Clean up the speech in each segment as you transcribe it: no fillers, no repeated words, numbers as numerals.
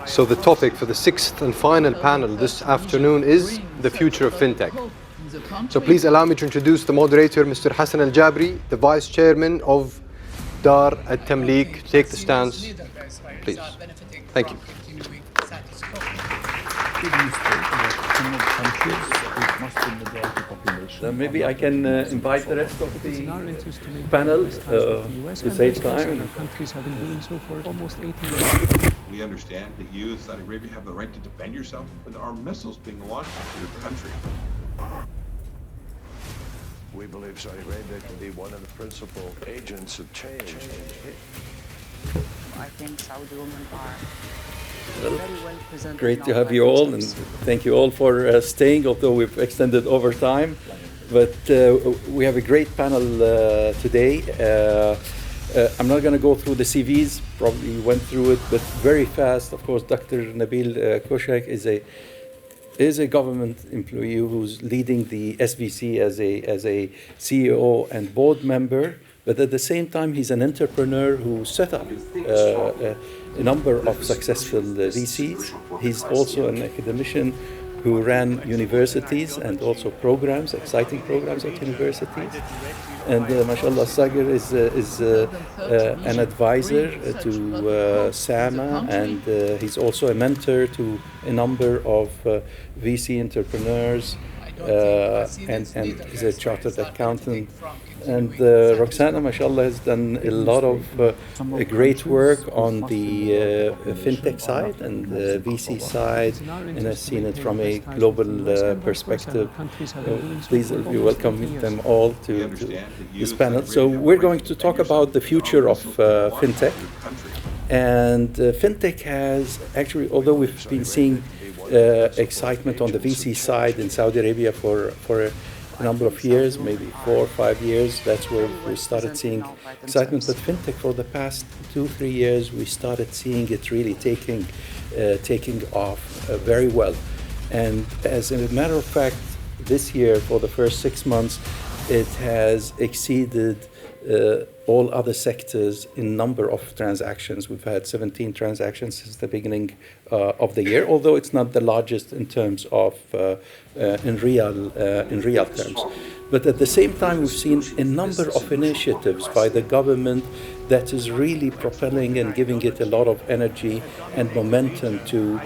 So the topic for the sixth and final panel this afternoon is the future of FinTech. So please allow me to introduce the moderator, Mr. Hassan Al-Jabri, the Vice Chairman of Dar Altamleek. Take the stance, please. Thank you. Maybe I can invite the rest of the panel to save time. Countries have been doing so for almost 80 years. We understand that you, Saudi Arabia, have the right to defend yourself, but there are missiles being launched into your country. We believe Saudi Arabia can be one of the principal agents of change. I think Saudi women are Well, very well presented. great to have you all, and thank you all for staying, although we've extended over time. But we have a great panel today. I'm not going to go through the CVs, probably went through it, but very fast. Of course, Dr. Nabeel Koshak is a government employee who's leading the SVC as a CEO and board member. But at the same time, he's an entrepreneur who set up a number of successful VCs. He's also an academician who ran universities and also programs, exciting programs at universities. And mashallah, Sagar is an advisor to SAMA, and he's also a mentor to a number of VC entrepreneurs, and is a chartered accountant. And Roxana, mashallah, has done a lot of great work on the FinTech side and the VC side, and has seen it from a global perspective. Please we welcome them all to this panel. So we're going to talk about the future of FinTech. And FinTech has actually, although we've been seeing excitement on the VC side in Saudi Arabia for a number of years, maybe 4 or 5 years, that's where we started seeing excitement. But FinTech, for the past 2-3 years, we started seeing it really taking off very well. And as a matter of fact, this year, for the first 6 months, it has exceeded all other sectors in number of transactions. We've had 17 transactions since the beginning of the year, although it's not the largest in terms of in real terms. But at the same time, we've seen a number of initiatives by the government that is really propelling and giving it a lot of energy and momentum to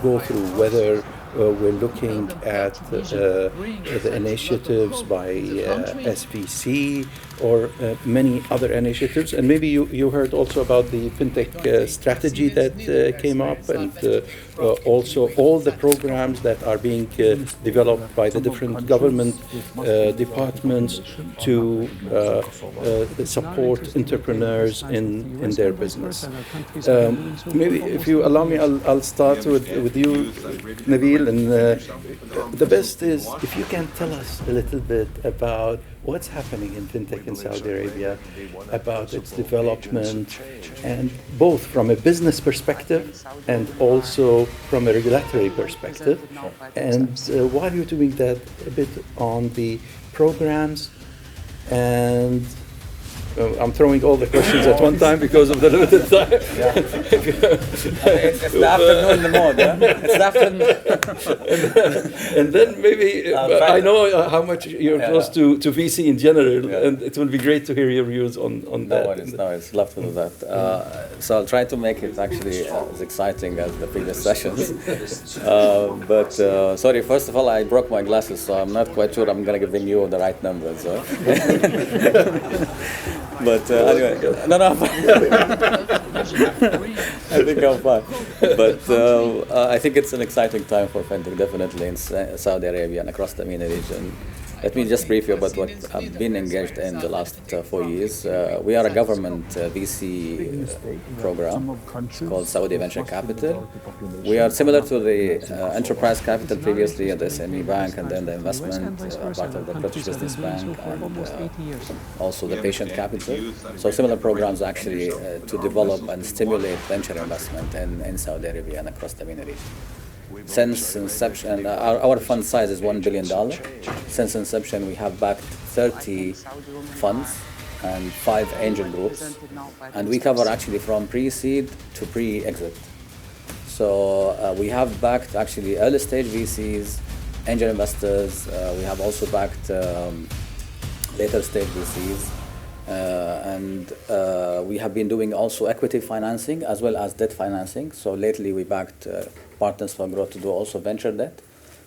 go through, whether we're looking at the initiatives by SVC or many other initiatives. And maybe you heard also about the FinTech strategy that came up, and also all the programs that are being developed by the different government departments to support entrepreneurs in their business. Maybe if you allow me, I'll start with you, Nabeel. And the best is if you can tell us a little bit about what's happening in FinTech in Saudi Arabia, about its development, and both from a business perspective and also from a regulatory perspective. And while you're doing that, a bit on the programs. And I'm throwing all the questions at one time because of the limited time. It's the afternoon mode, huh? It's the afternoon. And then maybe, I know how much you're close to VC in general, and it will be great to hear your views on that. No worries, love to do that. So I'll try to make it actually as exciting as the previous sessions. But sorry, first of all, I broke my glasses, so I'm not quite sure I'm going to give you the right numbers. But anyway, no, I'm fine. I think I'm fine. But I think it's an exciting time for FinTech, definitely in Saudi Arabia and across the MENA region. Let me just brief you about what I've been engaged in the last 4 years. We are a government VC program called Saudi Venture Capital. We are similar to the Enterprise Capital previously at the SME Bank, and then the investment part of the British Business Bank, and also the Patient Capital. So similar programs actually to develop and stimulate venture investment in Saudi Arabia and across the MENA region. Since inception, our fund size is $1 billion. Since inception, we have backed 30 funds and 5 angel groups, and we cover actually from pre-seed to pre-exit. So we have backed actually early stage VCs, angel investors. We have also backed later stage VCs. And we have been doing also equity financing as well as debt financing. So lately we backed Partners for Growth to do also venture debt.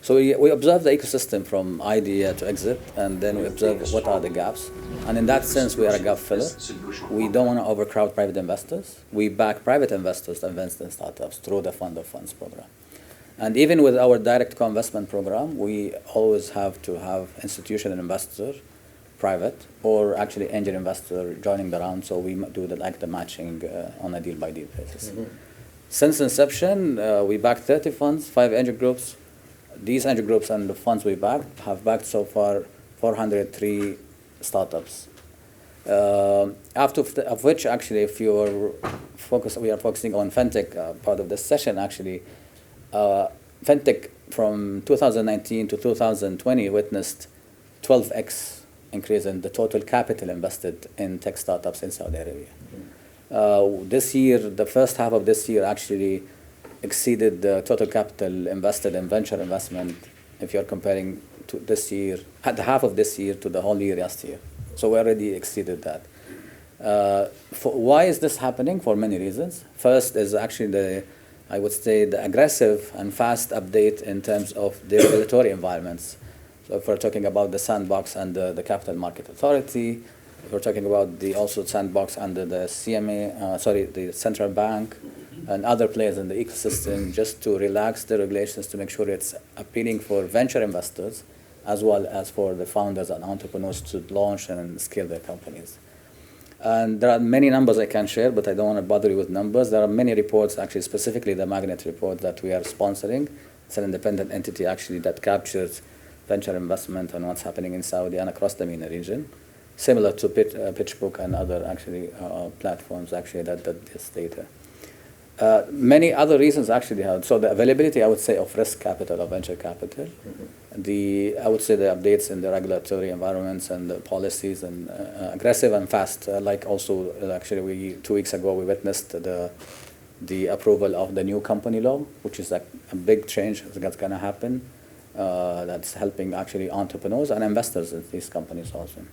So we observe the ecosystem from idea to exit, and then we observe what are the gaps. And in that sense, we are a gap filler. We don't want to overcrowd private investors. We back private investors to invest in startups through the Fund of Funds program. And even with our direct co-investment program, we always have to have institutional investor, private, or actually angel investor joining the round. So we do the matching on a deal-by-deal basis. Mm-hmm. Since inception, we backed 30 funds, 5 angel groups. These angel groups and the funds we backed have backed so far 403 startups. Of which actually, if you're we are focusing on FinTech part of this session actually. FinTech from 2019 to 2020 witnessed 12x increase in the total capital invested in tech startups in Saudi Arabia. This year, the first half of this year actually exceeded the total capital invested in venture investment if you're comparing to this year, the half of this year to the whole year last year. So we already exceeded that. Why is this happening? For many reasons. First is actually I would say the aggressive and fast update in terms of the regulatory environments. So if we're talking about the sandbox under the Capital Market Authority, if we're talking about the also sandbox under the CMA, the central bank, and other players in the ecosystem, just to relax the regulations to make sure it's appealing for venture investors as well as for the founders and entrepreneurs to launch and scale their companies. And there are many numbers I can share, but I don't want to bother you with numbers. There are many reports, actually, specifically the Magnet report that we are sponsoring. It's an independent entity, actually, that captures venture investment and what's happening in Saudi and across the MENA region, similar to PitchBook and other, actually, platforms, actually, that this data. Many other reasons actually have. So the availability, I would say, of risk capital, of venture capital. Mm-hmm. I would say the updates in the regulatory environments and the policies and aggressive and fast. Like also, actually, 2 weeks ago, we witnessed the approval of the new company law, which is a big change that's going to happen. That's helping actually entrepreneurs and investors in these companies also.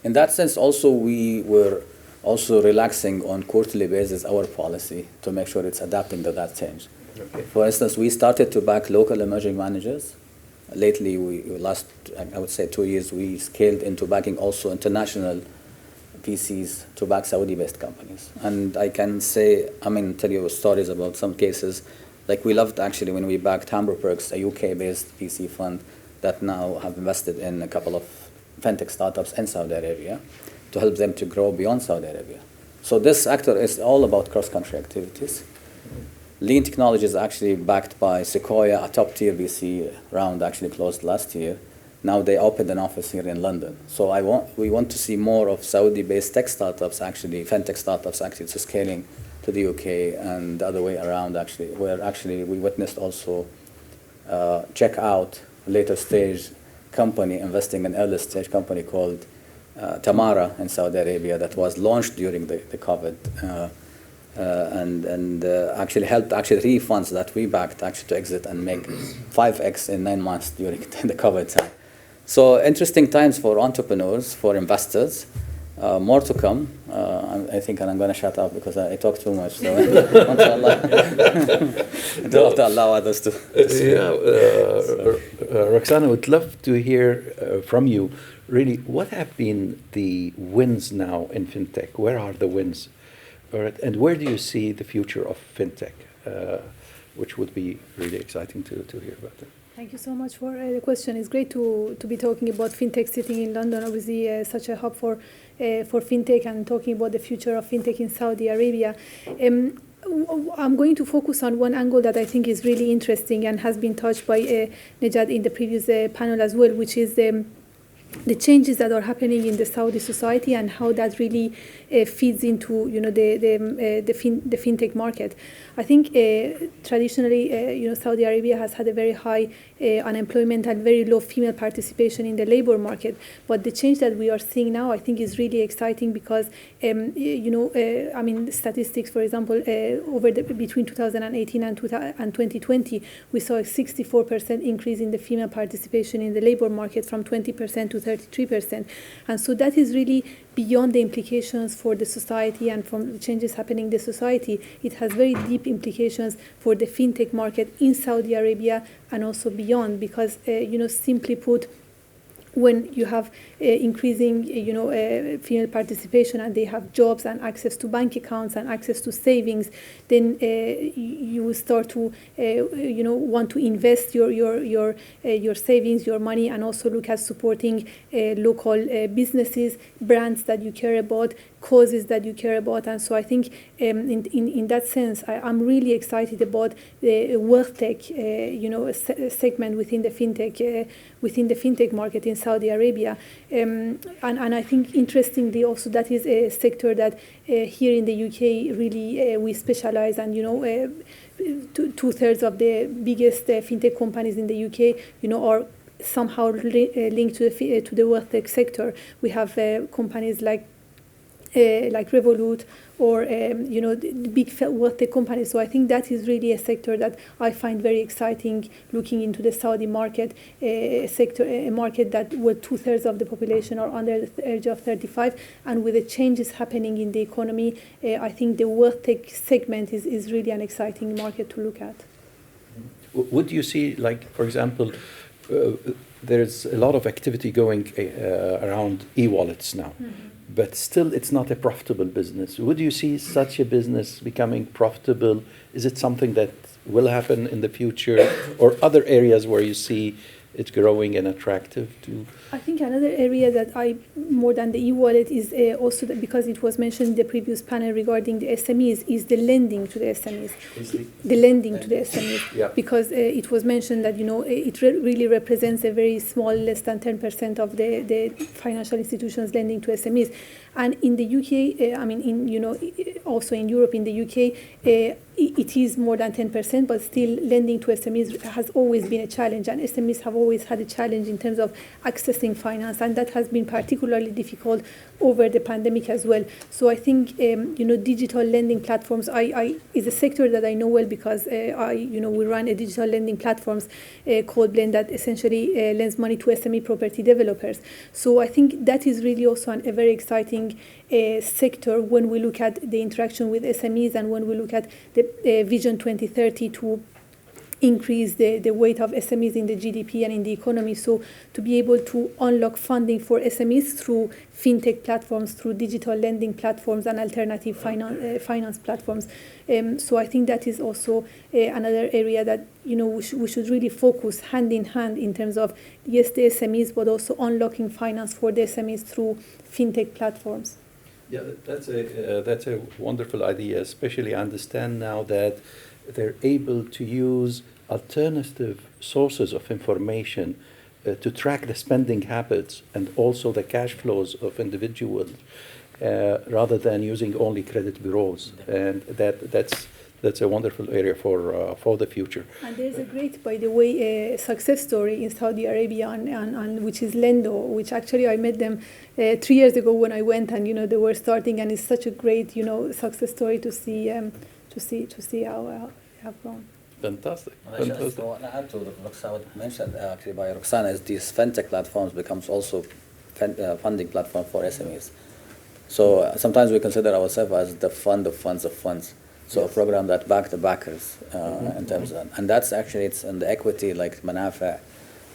In that sense, also, we were also relaxing on quarterly basis our policy to make sure it's adapting to that change. Okay. For instance, we started to back local emerging managers. Lately, last, I would say 2 years, we scaled into backing also international VCs to back Saudi-based companies. And I can say, tell you stories about some cases. Like we loved actually when we backed Hamburg, a UK-based VC fund that now have invested in a couple of FinTech startups in Saudi Arabia to help them to grow beyond Saudi Arabia. So this actor is all about cross-country activities. Lean Technology is actually backed by Sequoia, a top-tier VC round actually closed last year. Now they opened an office here in London. So we want to see more of Saudi-based tech startups, actually, FinTech startups actually to scaling to the UK and the other way around actually, where actually we witnessed also check out later stage company investing in early stage company called Tamara in Saudi Arabia that was launched during the COVID and actually helped actually 3 funds that we backed actually to exit and make 5x in 9 months during the COVID time. So interesting times for entrepreneurs, for investors. More to come. I think, and I'm going to shut up because I talk too much. So I don't have to allow others to Roxana, would love to hear from you. Really, what have been the wins now in FinTech? Where are the wins? And where do you see the future of FinTech? Which would be really exciting to hear about that. Thank you so much for the question. It's great to be talking about FinTech sitting in London, obviously such a hub for FinTech and talking about the future of FinTech in Saudi Arabia. I'm going to focus on one angle that I think is really interesting and has been touched by Nejad in the previous panel as well, which is the changes that are happening in the Saudi society and how that really feeds into the fintech market. I think traditionally, Saudi Arabia has had a very high unemployment and very low female participation in the labor market. But the change that we are seeing now, I think, is really exciting because, statistics, for example, between 2018 and 2020, we saw a 64% increase in the female participation in the labor market from 20% to 33%. And so that is really beyond the implications for the society and from the changes happening in the society. It has very deep implications for the fintech market in Saudi Arabia and also beyond, because, simply put, when you have increasing, female participation and they have jobs and access to bank accounts and access to savings, then you will start to, want to invest your savings, your money, and also look at supporting local businesses, brands that you care about, causes that you care about. And so I think in that sense, I'm really excited about the wealth tech, segment within the fintech market in Saudi Arabia. And I think interestingly also that is a sector that here in the UK really we specialize, and 2/3 of the biggest fintech companies in the UK, are somehow linked to the wealth tech sector. We have companies like Revolut or the big wealth tech companies. So I think that is really a sector that I find very exciting, looking into the Saudi market, a market that where 2/3 of the population are under the age of 35, and with the changes happening in the economy, I think the wealth tech segment is really an exciting market to look at. Would you see, like, for example, there's a lot of activity going around e-wallets now, but still it's not a profitable business. Would you see such a business becoming profitable? Is it something that will happen in the future, or other areas where you see it growing and attractive to? I think another area that more than the e-wallet is also that, because it was mentioned in the previous panel regarding the SMEs, is the lending to the SMEs. The lending to the SMEs, yeah. Because it was mentioned that it really represents a very small, less than 10% of the financial institutions lending to SMEs, and in the UK, also in Europe, in the UK. It is more than 10%, but still lending to SMEs has always been a challenge, and SMEs have always had a challenge in terms of accessing finance, and that has been particularly difficult over the pandemic as well. So I think digital lending platforms is a sector that I know well, because we run a digital lending platforms called Blend that essentially lends money to SME property developers. So I think that is really also a very exciting sector when we look at the interaction with SMEs, and when we look at the Vision 2030 to increase the weight of SMEs in the GDP and in the economy. So to be able to unlock funding for SMEs through fintech platforms, through digital lending platforms and alternative finance platforms. So I think that is also another area that we should really focus hand in hand in terms of, yes, the SMEs, but also unlocking finance for the SMEs through fintech platforms. Yeah, that's a wonderful idea. Especially, I understand now that they're able to use alternative sources of information to track the spending habits and also the cash flows of individuals, rather than using only credit bureaus. And that's a wonderful area for the future. And there's a great, by the way, success story in Saudi Arabia, and which is Lendo, which actually I met them 3 years ago when I went, and they were starting, and it's such a great success story to see how they have grown. Fantastic. Fantastic. To add to what mentioned actually by Roxana, is these fintech platforms becomes also funding platform for SMEs. So sometimes we consider ourselves as the fund of funds of funds. So yes. A program that back the backers in terms of, and that's actually, it's in the equity like Manafa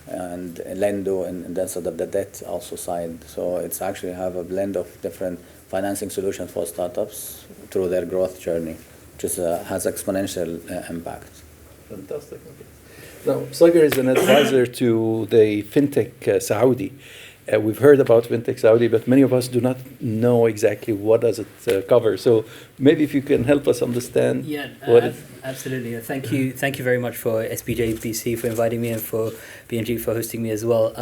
and Lendo, and then sort of the debt also side. So it's actually have a blend of different financing solutions for startups through their growth journey, which has exponential impact. Fantastic. Okay. Now, Sagar is an advisor to the FinTech Saudi, We've heard about FinTech Saudi, but many of us do not know exactly what does it cover. So maybe if you can help us understand. Yeah, what absolutely. Thank you very much for SBJBC for inviting me and for BMG for hosting me as well.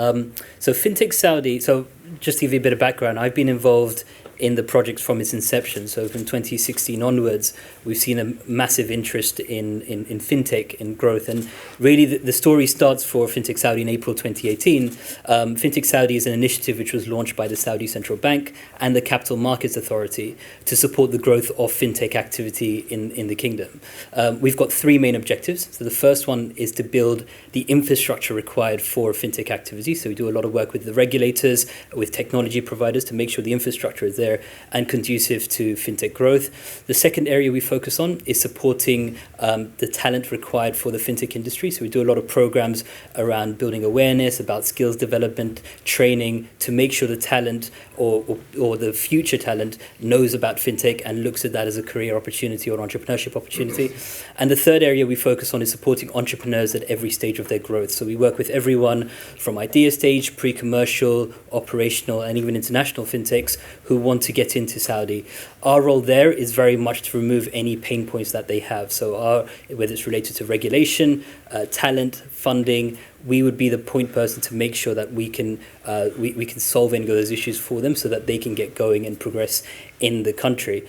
So FinTech Saudi, so just to give you a bit of background, I've been involved in the project from its inception. So from 2016 onwards, we've seen a massive interest in fintech, in growth. And really the story starts for FinTech Saudi in April 2018. FinTech Saudi is an initiative which was launched by the Saudi Central Bank and the Capital Markets Authority to support the growth of fintech activity in the kingdom. We've got three main objectives. So the first one is to build the infrastructure required for fintech activity. So we do a lot of work with the regulators, with technology providers to make sure the infrastructure is there and conducive to fintech growth. The second area we focus on is supporting the talent required for the fintech industry. So we do a lot of programs around building awareness, about skills development, training, to make sure the talent or the future talent knows about fintech and looks at that as a career opportunity or entrepreneurship opportunity. And the third area we focus on is supporting entrepreneurs at every stage of their growth. So we work with everyone from idea stage, pre-commercial, operational, and even international fintechs who want to get into Saudi. Our role there is very much to remove any pain points that they have. So whether it's related to regulation, talent, funding, we would be the point person to make sure that we can solve any of those issues for them so that they can get going and progress in the country.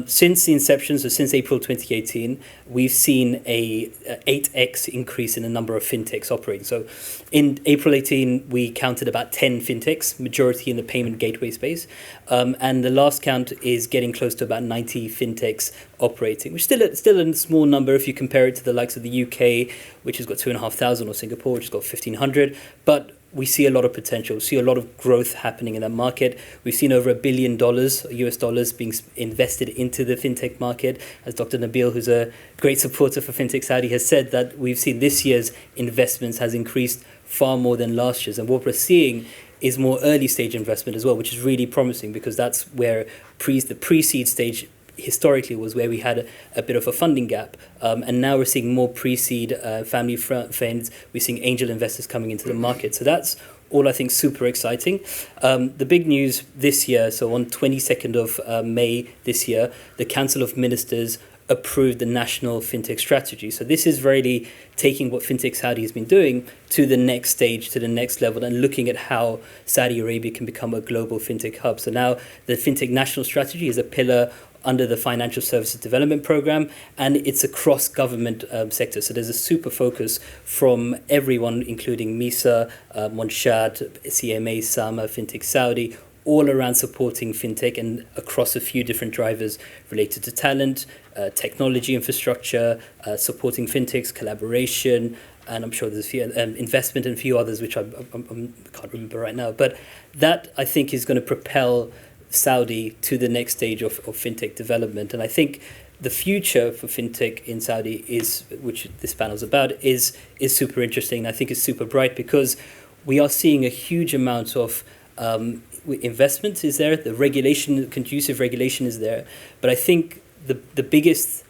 Since the inception, so since April 2018, we've seen a 8x increase in the number of fintechs operating. So in April 18, we counted about 10 fintechs, majority in the payment gateway space. And the last count is getting close to about 90 fintechs operating, which is still a small number if you compare it to the likes of the UK, which has got 2,500, or Singapore, which has got 1,500. But we see a lot of potential, we see a lot of growth happening in that market. We've seen over $1 billion US dollars being invested into the fintech market. As Dr. Nabeel, who's a great supporter for FinTech Saudi, has said, that we've seen this year's investments has increased far more than last year's. And what we're seeing is more early stage investment as well, which is really promising, because that's where the pre-seed stage historically was where we had a bit of a funding gap. And now we're seeing more pre-seed family friends. We're seeing angel investors coming into the market. So that's all, I think, super exciting. The big news this year, so on 22nd of May this year, the Council of Ministers approved the national fintech strategy. So this is really taking what FinTech Saudi has been doing to the next stage, to the next level, and looking at how Saudi Arabia can become a global fintech hub. So now the fintech national strategy is a pillar under the Financial Services Development Program, and it's a cross-government sector. So there's a super focus from everyone, including MISA, Monshad, CMA, SAMA, FinTech Saudi, all around supporting fintech and across a few different drivers related to talent, technology infrastructure, supporting fintechs, collaboration, and I'm sure there's a few investment and a few others which I can't remember right now. But that, I think, is going to propel Saudi to the next stage of fintech development. And I think the future for fintech in Saudi is, which this panel is about, is super interesting. I think it's super bright because we are seeing a huge amount of investment is there, the regulation, conducive regulation is there. But I think the biggest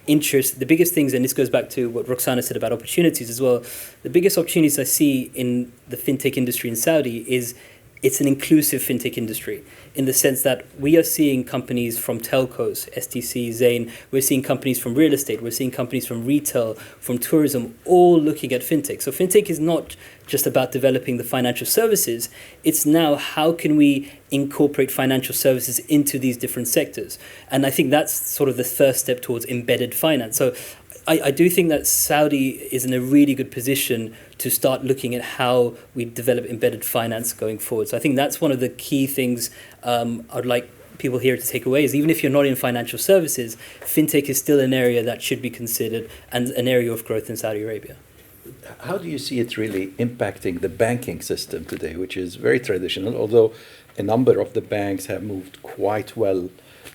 interest, the biggest things, and this goes back to what Roxana said about opportunities as well, the biggest opportunities I see in the fintech industry in Saudi is it's an inclusive fintech industry, in the sense that we are seeing companies from telcos, STC, Zain, we're seeing companies from real estate, we're seeing companies from retail, from tourism, all looking at fintech. So fintech is not just about developing the financial services, it's now how can we incorporate financial services into these different sectors. And I think that's sort of the first step towards embedded finance. So I do think that Saudi is in a really good position to start looking at how we develop embedded finance going forward. So I think that's one of the key things I'd like people here to take away, is even if you're not in financial services, fintech is still an area that should be considered and an area of growth in Saudi Arabia. How do you see it really impacting the banking system today, which is very traditional, although a number of the banks have moved quite well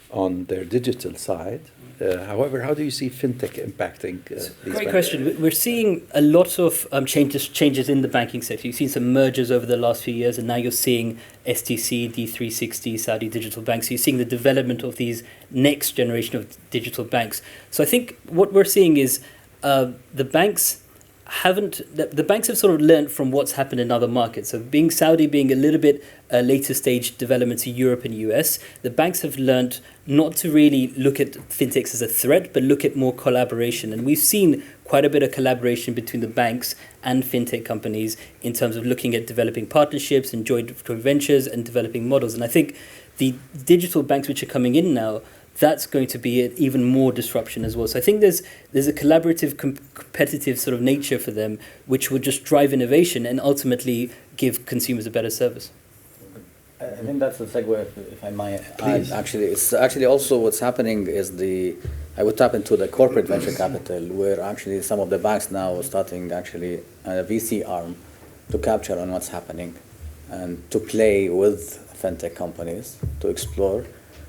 on their digital side? However, how do you see fintech impacting these Great question. We're seeing a lot of changes in the banking sector. You've seen some mergers over the last few years, and now you're seeing STC, D360, Saudi Digital Banks. So you're seeing the development of these next generation of digital banks. So I think what we're seeing is the banks the banks have sort of learned from what's happened in other markets. So being Saudi being a little bit later stage development to Europe and US, the banks have learned not to really look at fintechs as a threat, but look at more collaboration. And we've seen quite a bit of collaboration between the banks and fintech companies in terms of looking at developing partnerships and joint ventures and developing models. And I think the digital banks which are coming in now, that's going to be even more disruption as well. So I think there's a collaborative, competitive sort of nature for them, which would just drive innovation and ultimately give consumers a better service. I think that's the segue, if I might add. Actually, it's actually also what's happening is I would tap into the corporate venture capital, where actually some of the banks now are starting actually a VC arm to capture on what's happening and to play with fintech companies to explore.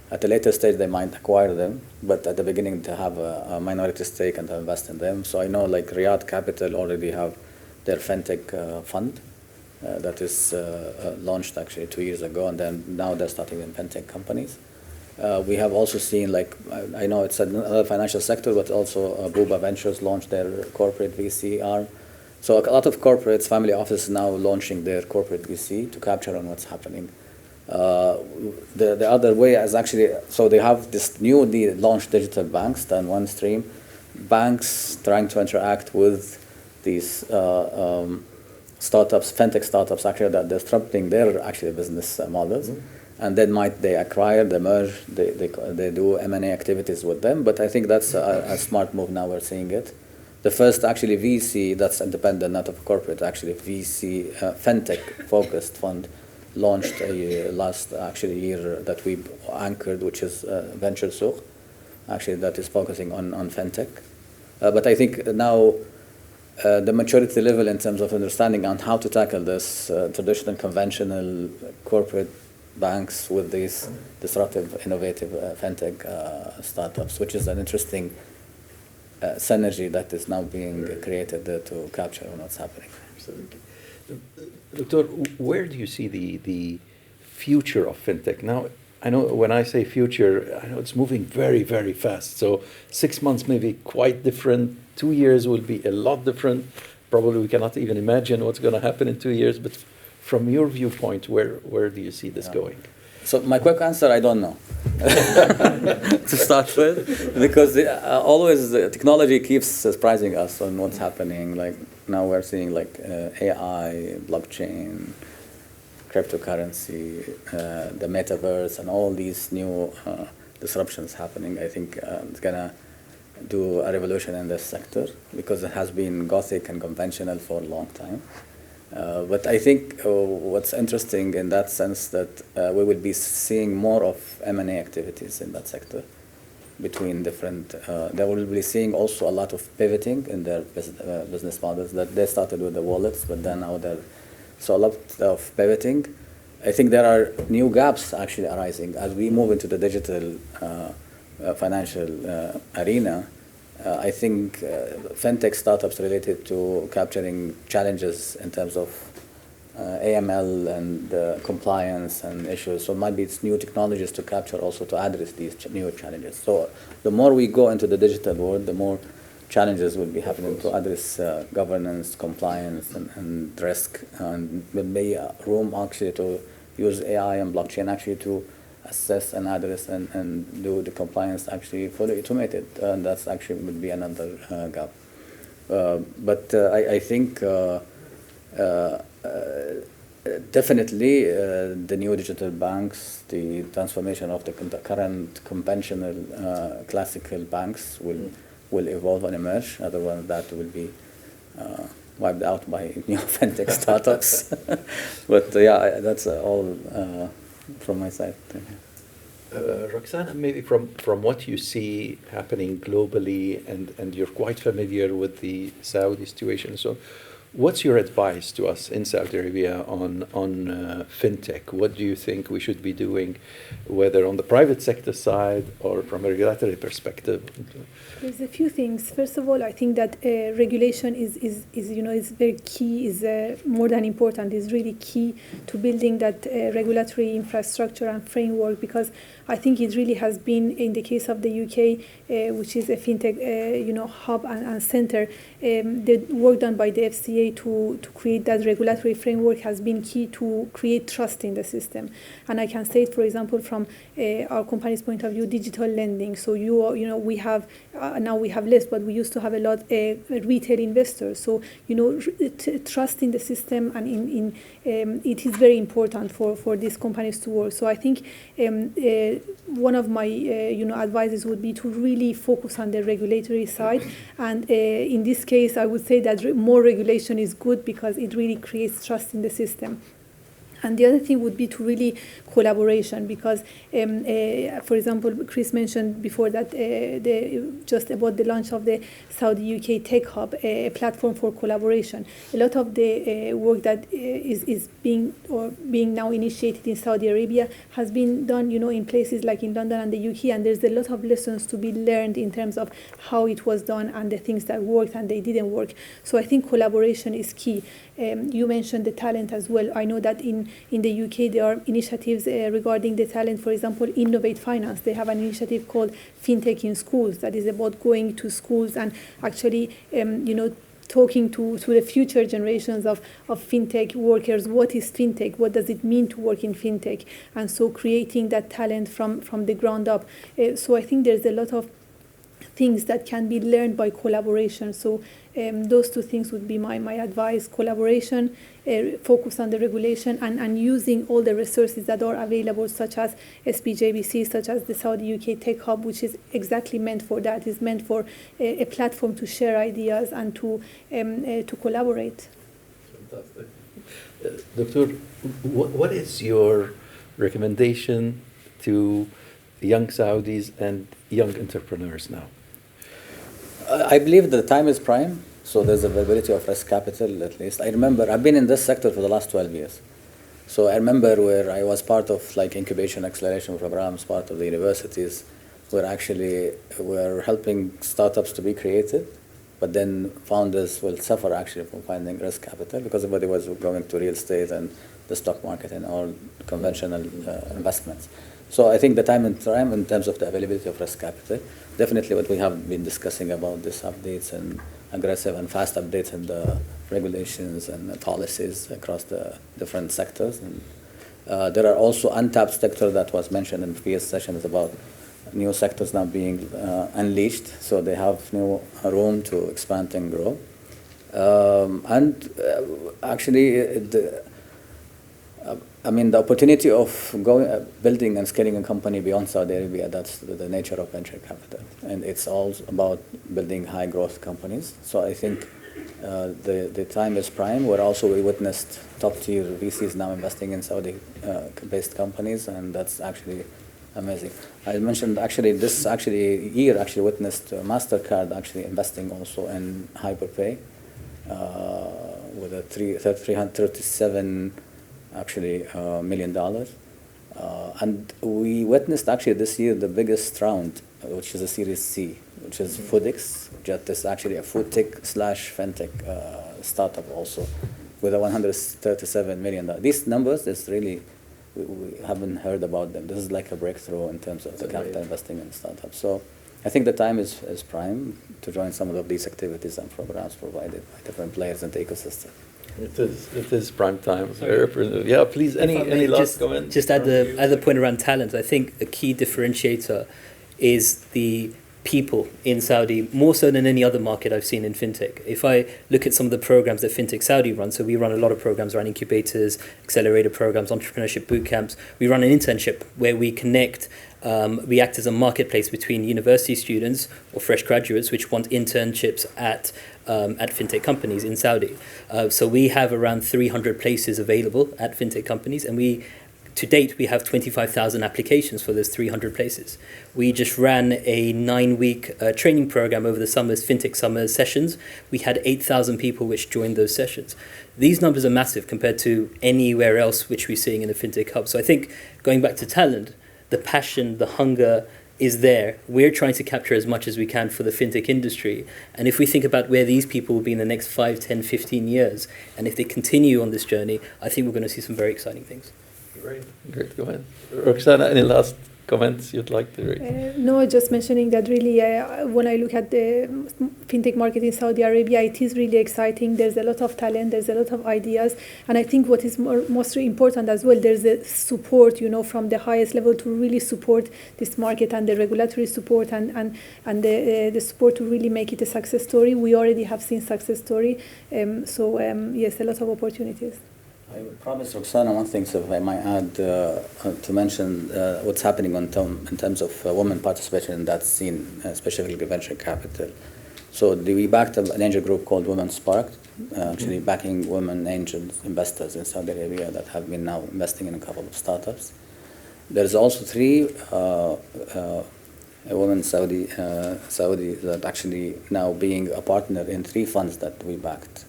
At a later stage, they might acquire them, but at the beginning, to have a minority stake and to invest in them. So I know like Riyadh Capital already have their fintech fund that is launched actually 2 years ago, and then now they're starting in fintech companies. We have also seen, like, I know it's another financial sector, but also Booba Ventures launched their corporate VC arm. So a lot of corporates, family offices now launching their corporate VC to capture on what's happening. The other way is actually, so they have this newly launched digital banks, then one stream, banks trying to interact with these startups, fintech startups actually that they're disrupting their actually business models. And then they acquire, they merge, they do M&A activities with them. But I think that's a smart move now we're seeing it. The first actually VC that's independent, not of corporate, actually VC, fintech focused fund launched last actually year that we anchored, which is Venture Souq, actually that is focusing on fintech. But I think now the maturity level in terms of understanding on how to tackle this traditional, conventional corporate banks with these disruptive, innovative fintech startups, which is an interesting synergy that is now being created to capture on what's happening. Absolutely. Doctor, where do you see the future of fintech? Now, I know when I say future, I know it's moving very, very fast. So 6 months may be quite different. 2 years will be a lot different. Probably we cannot even imagine what's going to happen in 2 years. But from your viewpoint, where do you see this going? So my quick answer, I don't know, to start with, because always technology keeps surprising us on what's happening. Like now we're seeing like AI, blockchain, cryptocurrency, the metaverse, and all these new disruptions happening. I think it's gonna do a revolution in this sector because it has been gothic and conventional for a long time. But I think what's interesting in that sense that we will be seeing more of M&A activities in that sector between different, they will be seeing also a lot of pivoting in their business models that they started with the wallets, but then now so a lot of pivoting. I think there are new gaps actually arising as we move into the digital financial arena. I think fintech startups related to capturing challenges in terms of AML and compliance and issues. So it might be it's new technologies to capture also to address these new challenges. So the more we go into the digital world, the more challenges will be happening to address governance, compliance, and risk. And there may be room actually to use AI and blockchain actually to assess and address and do the compliance actually fully automated. And that's actually would be another gap. But I think definitely the new digital banks, the transformation of the current conventional classical banks will evolve and emerge. Otherwise, that will be wiped out by new fintech startups. But yeah, that's all from my side. Roxana, maybe from what you see happening globally, and you're quite familiar with the Saudi situation, so what's your advice to us in Saudi Arabia on fintech? What do you think we should be doing, whether on the private sector side or from a regulatory perspective? There's a few things. First of all, I think that regulation is very key, is more than important, is really key to building that regulatory infrastructure and framework, because I think it really has been, in the case of the UK, which is a fintech hub and center, the work done by the FCA to create that regulatory framework has been key to create trust in the system. And I can say it, for example, from our company's point of view, digital lending. So we have now we have less, but we used to have a lot retail investors. So trust in the system and it is very important for these companies to work. So I think one of my advices would be to really focus on the regulatory side, and in this case I would say that more regulation is good because it really creates trust in the system. And the other thing would be to really collaboration, because, for example, Chris mentioned before that just about the launch of the Saudi UK Tech Hub, a platform for collaboration. A lot of the work that is being now initiated in Saudi Arabia has been done, in places like in London and the UK, and there's a lot of lessons to be learned in terms of how it was done and the things that worked and they didn't work. So I think collaboration is key. You mentioned the talent as well. I know that in the UK there are initiatives regarding the talent. For example, Innovate Finance, they have an initiative called FinTech in Schools that is about going to schools and actually talking to the future generations of fintech workers. What is fintech? What does it mean to work in fintech? And so creating that talent from the ground up. So I think there's a lot of things that can be learned by collaboration. So those two things would be my advice: collaboration, focus on the regulation, and using all the resources that are available, such as SPJBC, such as the Saudi UK Tech Hub, which is exactly meant for that. It's meant for a platform to share ideas and to collaborate. Fantastic. Doctor, what is your recommendation to young Saudis and young entrepreneurs now? I believe the time is prime, so there's availability of risk capital at least. I remember I've been in this sector for the last 12 years. So I remember where I was part of incubation acceleration programs, part of the universities, where actually we're helping startups to be created, but then founders will suffer actually from finding risk capital because everybody was going to real estate and the stock market and all conventional investments. So I think the time in terms of the availability of risk capital, definitely what we have been discussing about these updates and aggressive and fast updates in the regulations and the policies across the different sectors. And there are also untapped sectors that was mentioned in previous sessions about new sectors now being unleashed, so they have new room to expand and grow. Actually, the opportunity of building and scaling a company beyond Saudi Arabia, that's the nature of venture capital. And it's all about building high growth companies. So I think the time is prime. We witnessed top tier VCs now investing in Saudi based companies, and that's actually amazing. I mentioned this year witnessed MasterCard actually investing also in Hyperpay with a $337 million. And we witnessed actually this year the biggest round, which is a Series C, which is Foodix, which is actually a food tech / fintech startup also, with a $137 million. These numbers is really, we haven't heard about them. This is like a breakthrough in terms of the capital investing in startups. So I think the time is prime to join some of these activities and programs provided by different players in the ecosystem. It is prime time. Yeah, please, any last comment? Just at the point around talent, I think a key differentiator is the people in Saudi, more so than any other market I've seen in fintech. If I look at some of the programs that FinTech Saudi runs, so we run a lot of programs around incubators, accelerator programs, entrepreneurship boot camps. We run an internship where we connect, we act as a marketplace between university students or fresh graduates which want internships at fintech companies in Saudi. So we have around 300 places available at fintech companies, and to date, we have 25,000 applications for those 300 places. We just ran a 9-week training program over the FinTech summer sessions. We had 8,000 people which joined those sessions. These numbers are massive compared to anywhere else which we're seeing in the FinTech hub. So I think going back to talent, the passion, the hunger is there. We're trying to capture as much as we can for the fintech industry. And if we think about where these people will be in the next 5, 10, 15 years, and if they continue on this journey, I think we're going to see some very exciting things. Great. Go ahead. Roxana, any last comments you'd like to raise? No, just mentioning that really when I look at the fintech market in Saudi Arabia, it is really exciting. There's a lot of talent, there's a lot of ideas, and I think what is most important as well, there's a support, from the highest level to really support this market, and the regulatory support and the support to really make it a success story. We already have seen success story, yes, a lot of opportunities. I would promise Roxana one thing, so if I might add to mention what's happening in terms of women participation in that scene, specifically venture capital. So we backed an angel group called Women Sparked, actually backing women angel investors in Saudi Arabia that have been now investing in a couple of startups. There's also 3 women Saudi that actually now being a partner in 3 funds that we backed.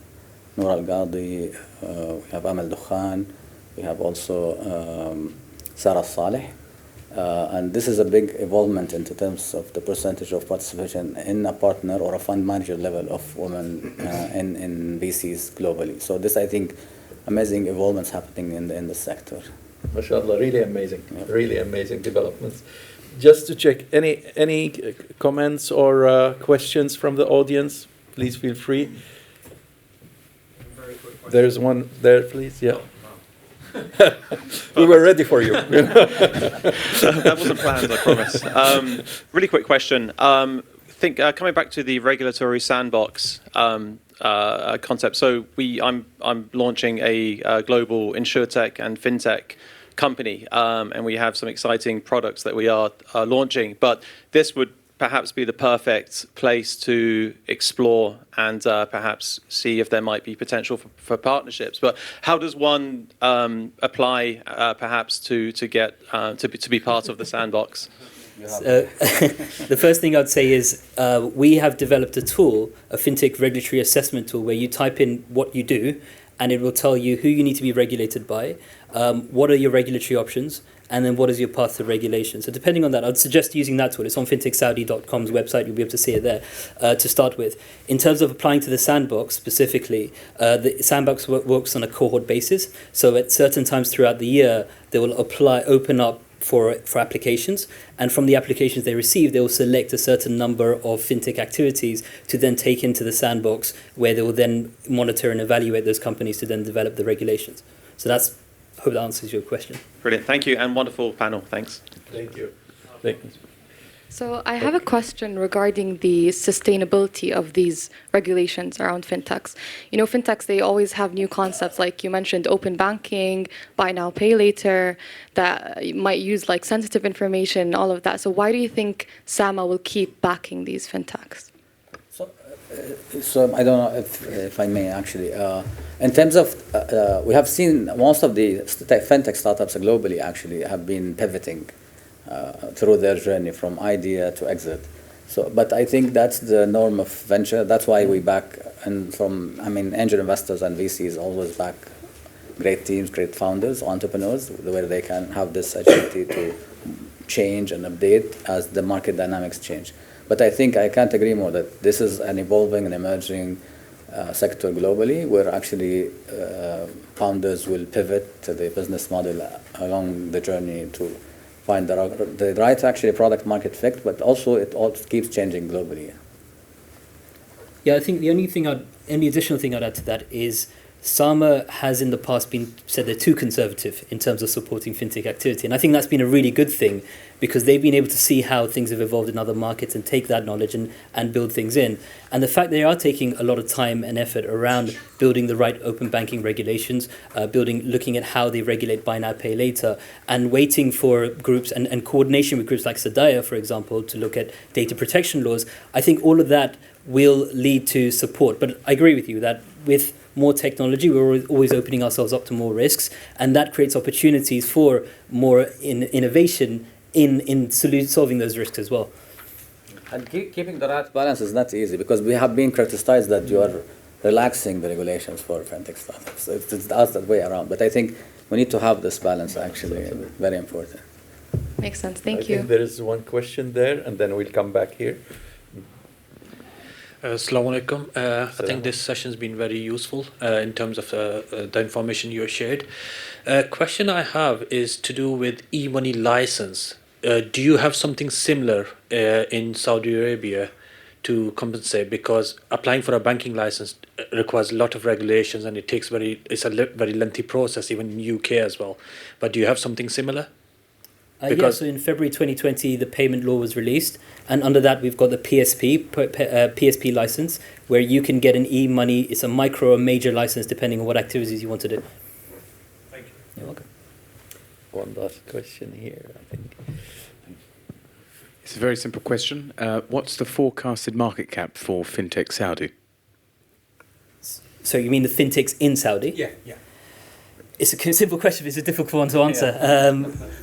Noor Al-Qadi, we have Amal Dukhan, we have also Sarah Saleh. And this is a big evolvement in terms of the percentage of participation in a partner or a fund manager level of women in VCs globally. So this, I think, amazing evolvements happening in the sector. MashaAllah, really amazing, really amazing developments. Just to check, any comments or questions from the audience? Please feel free. There's one there, please. Yeah. We were ready for you. That wasn't planned, I promise. Really quick question. Coming back to the regulatory sandbox concept. So I'm launching a global insurtech and fintech company, and we have some exciting products that we are launching. But this would perhaps be the perfect place to explore and perhaps see if there might be potential for partnerships. But how does one apply perhaps to get to be part of the sandbox? The first thing I'd say is we have developed a tool, a fintech regulatory assessment tool, where you type in what you do and it will tell you who you need to be regulated by, what are your regulatory options, and then what is your path to regulation. So depending on that, I'd suggest using that tool. It's on fintechsaudi.com's website. You'll be able to see it there to start with. In terms of applying to the sandbox specifically, the sandbox works on a cohort basis. So at certain times throughout the year, they will open up for applications. And from the applications they receive, they will select a certain number of fintech activities to then take into the sandbox, where they will then monitor and evaluate those companies to then develop the regulations. So that's, I hope that answers your question. Brilliant. Thank you, and wonderful panel. Thanks. Thank you. Thank you. So I have a question regarding the sustainability of these regulations around fintechs. Fintechs, they always have new concepts, like you mentioned, open banking, buy now, pay later, that might use like sensitive information, all of that. So why do you think SAMA will keep backing these fintechs? So I don't know if I may actually. In terms of, we have seen most of the fintech startups globally actually have been pivoting through their journey from idea to exit. So, but I think that's the norm of venture. That's why we back, angel investors and VCs always back great teams, great founders, entrepreneurs, where they can have this agility to change and update as the market dynamics change. But I think I can't agree more that this is an evolving and emerging sector globally, where actually founders will pivot to the business model along the journey to find the right actually product market fit, but also it all keeps changing globally. Yeah, I think the only additional thing I'd add to that is SAMA has in the past been said they're too conservative in terms of supporting fintech activity. And I think that's been a really good thing, because they've been able to see how things have evolved in other markets and take that knowledge and build things in. And the fact they are taking a lot of time and effort around building the right open banking regulations, looking at how they regulate buy now, pay later, and waiting for groups and coordination with groups like Sadaya, for example, to look at data protection laws, I think all of that will lead to support. But I agree with you that with more technology, we're always opening ourselves up to more risks, and that creates opportunities for more innovation in solving those risks as well. And keeping the right balance is not easy, because we have been criticized that you are relaxing the regulations for fintech startups. So it's the other way around. But I think we need to have this balance, actually, very important. Makes sense. Thank I you. think there is one question there, and then we'll come back here. Assalamu alaikum. I think this session has been very useful in terms of the information you shared. Question I have is to do with e-money license. do you have something similar in Saudi Arabia to compensate? Because applying for a banking license requires a lot of regulations, and it's a very lengthy process, even in UK as well. But do you have something similar? Yeah, so in February 2020, the payment law was released, and under that we've got the PSP license, where you can get an e-money. It's a micro or major license depending on what activities you want to do. Thank you. You're welcome. One last question here, I think. It's a very simple question. What's the forecasted market cap for FinTech Saudi? So you mean the fintechs in Saudi? Yeah. It's a simple question, but it's a difficult one to answer.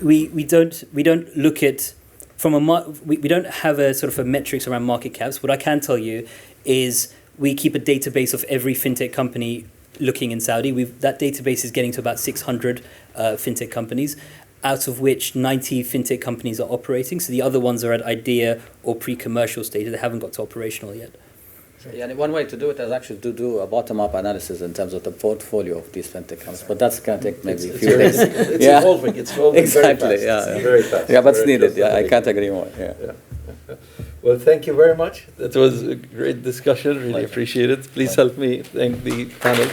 We don't look at we don't have a sort of a metrics around market caps. What I can tell you is we keep a database of every fintech company looking in Saudi. That database is getting to about 600 fintech companies, out of which 90 fintech companies are operating. So the other ones are at idea or pre-commercial stage. They haven't got to operational yet. Yeah, and one way to do it is actually to do a bottom-up analysis in terms of the portfolio of these fintech companies, but that's going to take maybe a few days. It's evolving. It's evolving exactly. Very fast. Very fast. Yeah, but it's Very needed. Yeah, I interesting. can't agree more. Yeah. Well, thank you very much. That was a great discussion. Really appreciate it. Please help me thank the panel.